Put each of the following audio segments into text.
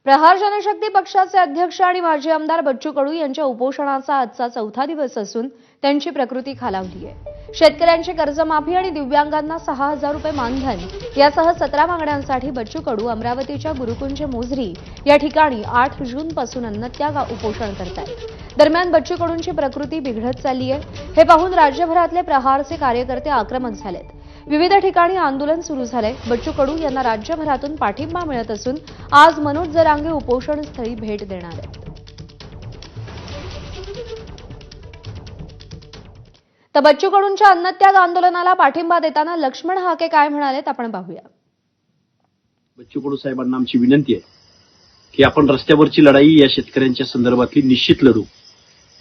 प्रहार जनशक्ती पक्षाचे अध्यक्ष आणि माजी आमदार बच्चू कडू यांच्या उपोषणाचा आजचा चौथा दिवस असून त्यांची प्रकृती खालावली आहे। शेतकऱ्यांची कर्जमाफी आणि दिव्यांगांना 6,000 रुपये मानधन यासह 17 मागण्यांसाठी बच्चू कडू अमरावतीच्या गुरुकुंज मोझरी या ठिकाणी 8 जूनपासून अन्नत्याग उपोषण करतात। दरम्यान बच्चू कडूंची प्रकृती बिघडत चालली आहे। हे पाहून राज्यभरातले प्रहारचे कार्यकर्ते आक्रमक झालेत। विविध ठिकाणी आंदोलन सुरू झाले। बच्चू कडू यांना राज्यभरातून पाठिंबा मिळत असून आज मनोज जरांगे उपोषण स्थळी भेट देणार आहेत। तर बच्चू कडूंच्या अन्नत्याग आंदोलनाला पाठिंबा देताना लक्ष्मण हाके काय म्हणालेत आपण पाहूया। बच्चू कडू साहेबांना आमची विनंती आहे की आपण रस्त्यावरची लढाई या शेतकऱ्यांच्या संदर्भातली निश्चित लढू,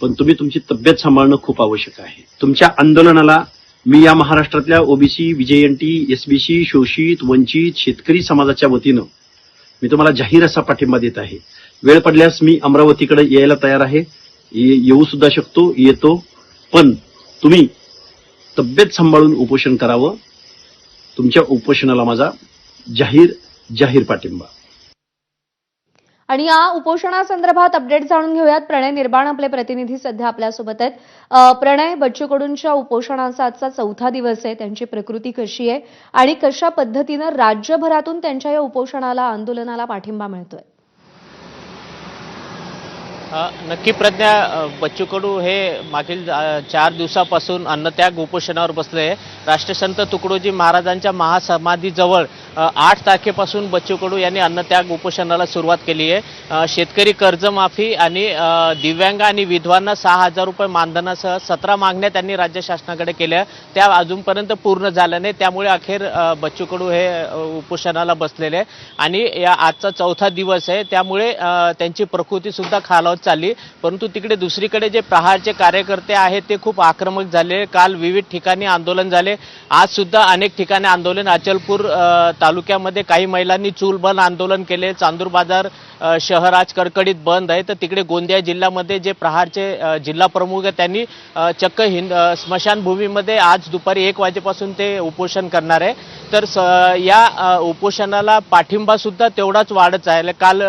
पण तुम्ही तुमची तब्येत सांभाळणं खूप आवश्यक आहे। तुमच्या आंदोलनाला मी या महाराष्ट्रातल्या ओबीसी, व्हीजेएनटी, एसबीसी, शोषित, वंचित, शेतकरी समाजाच्या वतीनं मी तुम्हाला जाहीर असा पाठिंबा देत आहे। वेळ पडल्यास मी अमरावतीकडे यायला तयार आहे, येऊ सुद्धा शकतो, येतो, पण तुम्ही तब्येत सांभाळून उपोषण करावं। तुमच्या उपोषणाला माझा जाहीर पाठिंबा। आणि या उपोषणासंदर्भात अपडेट जाणून घेऊयात। प्रणय निर्बाण आपले प्रतिनिधी सध्या आपल्यासोबत आहेत। प्रणय, बच्चू कडूंच्या उपोषणाचा आजचा चौथा दिवस आहे, त्यांची प्रकृती कशी आहे आणि कशा पद्धतीने राज्यभरातून त्यांच्या या उपोषणाला आंदोलनाला पाठिंबा मिळतोय? नक्की प्रज्ञा, बच्चू कडू हे मागील 4 दिवसापासून अन्नत्याग उपोषणावर बसले आहे। राष्ट्रसंत तुकडोजी महाराजांच्या महासमाधीजवळ 8 तारखेपासून बच्चू कडू यांनी अन्नत्याग उपोषणाला सुरुवात केली आहे। शेतकरी कर्जमाफी आणि दिव्यांग आणि विधवांना 6,000 रुपये मानधनासह 17 मागण्या त्यांनी राज्य शासनाकडे केल्या, त्या अजूनपर्यंत पूर्ण झाल्या नाही। त्यामुळे अखेर बच्चू कडू हे उपोषणाला बसलेले आहे आणि या आजचा चौथा दिवस आहे, त्यामुळे त्यांची प्रकृती सुद्धा खालावत चालली। परंतु तिकडे दुसरीकडे जे प्रहारचे कार्यकर्ते आहेत ते खूप आक्रमक झाले। काल विविध ठिकाणी आंदोलन झाले, आज सुद्धा अनेक ठिकाणी आंदोलन। अचलपूर तालुक्यामध्ये काही महिलांनी चूल बंद आंदोलन केले। चांदूर बाजार शहर आज कडकडीत बंद आहे। तर तिकडे गोंदिया जिल्ह्यामध्ये जे प्रहारचे जिल्हा प्रमुख आहेत त्यांनी चक्क स्मशानभूमीमध्ये आज दुपारी 1 वाजेपासून ते उपोषण करणार आहे। तर या उपोषणाला पाठिंबा सुद्धा तेवढाच वाढत आहे। काल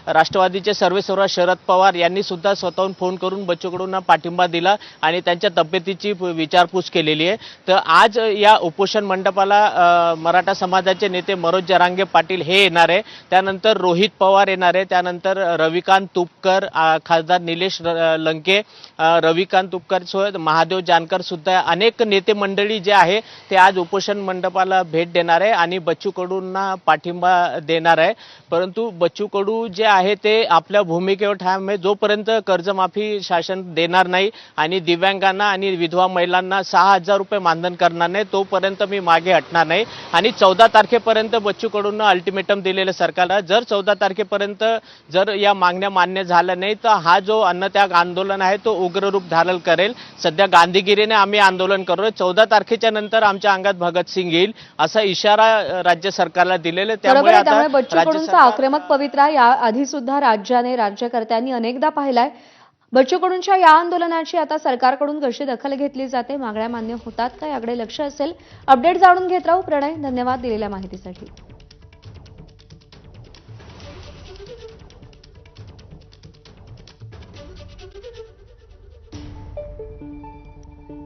राष्ट्रवादीचे सर्वेसर्वा शरद पवार यांनी सुद्धा स्वतःहून फोन करून बच्चू कडूंना पाठिंबा दिला आणि त्यांच्या तब्येतीची विचारपूस केलेली आहे। तर आज या उपोषण मंडपाला मराठा समाजाचे नेते मनोज जरांगे पाटील हे येणार आहे, त्यानंतर रोहित पवार येणार आहे, त्यानंतर रविकांत तुपकर, खासदार निलेश लंके, रविकांत तुपकर, महादेव जानकर सुद्धा अनेक नेते मंडळी जे आहे ते आज उपोषण मंडपाला भेट देणार आहे आणि बच्चू कडूंना पाठिंबा देणार आहे। परंतु बच्चू कडू जे आहे ते आपल्या भूमिकेवर ठाम आहे। जोपर्यंत कर्जमाफी शासन देणार नाही आणि दिव्यांगांना आणि विधवा महिलांना 6,000 रुपये मानधन करणार नाही तोपर्यंत मी मागे हटणार नाही। आणि 14 तारखेपर्यंत बच्चू कडूंना अल्टिमेटम दिलेलं सरकारला, जर 14 तारखेपर्यंत जर या मागण्या मान्य झाल्या नाही तर हा जो अन्नत्याग आंदोलन आहे तो उग्र रूप धारण करेल। सध्या गांधीगिरीने आम्ही आंदोलन करतोय, 14 तारखेच्या नंतर आमच्या अंगात भगतसिंग येईल असा इशारा राज्य सरकारला दिलेला। त्यामुळे बच्चू कडूंचा आक्रमक पवित्रा या आधी सुद्धा राज्याने, राज्यकर्त्यांनी अनेकदा पाहिलाय। बच्चू कडूंच्या या आंदोलनाची आता सरकारकडून कशी दखल घेतली जाते, मागण्या मान्य होतात का याकडे लक्ष असेल। अपडेट जाणून घेत राहू प्रणय, धन्यवाद दिलेल्या माहितीसाठी।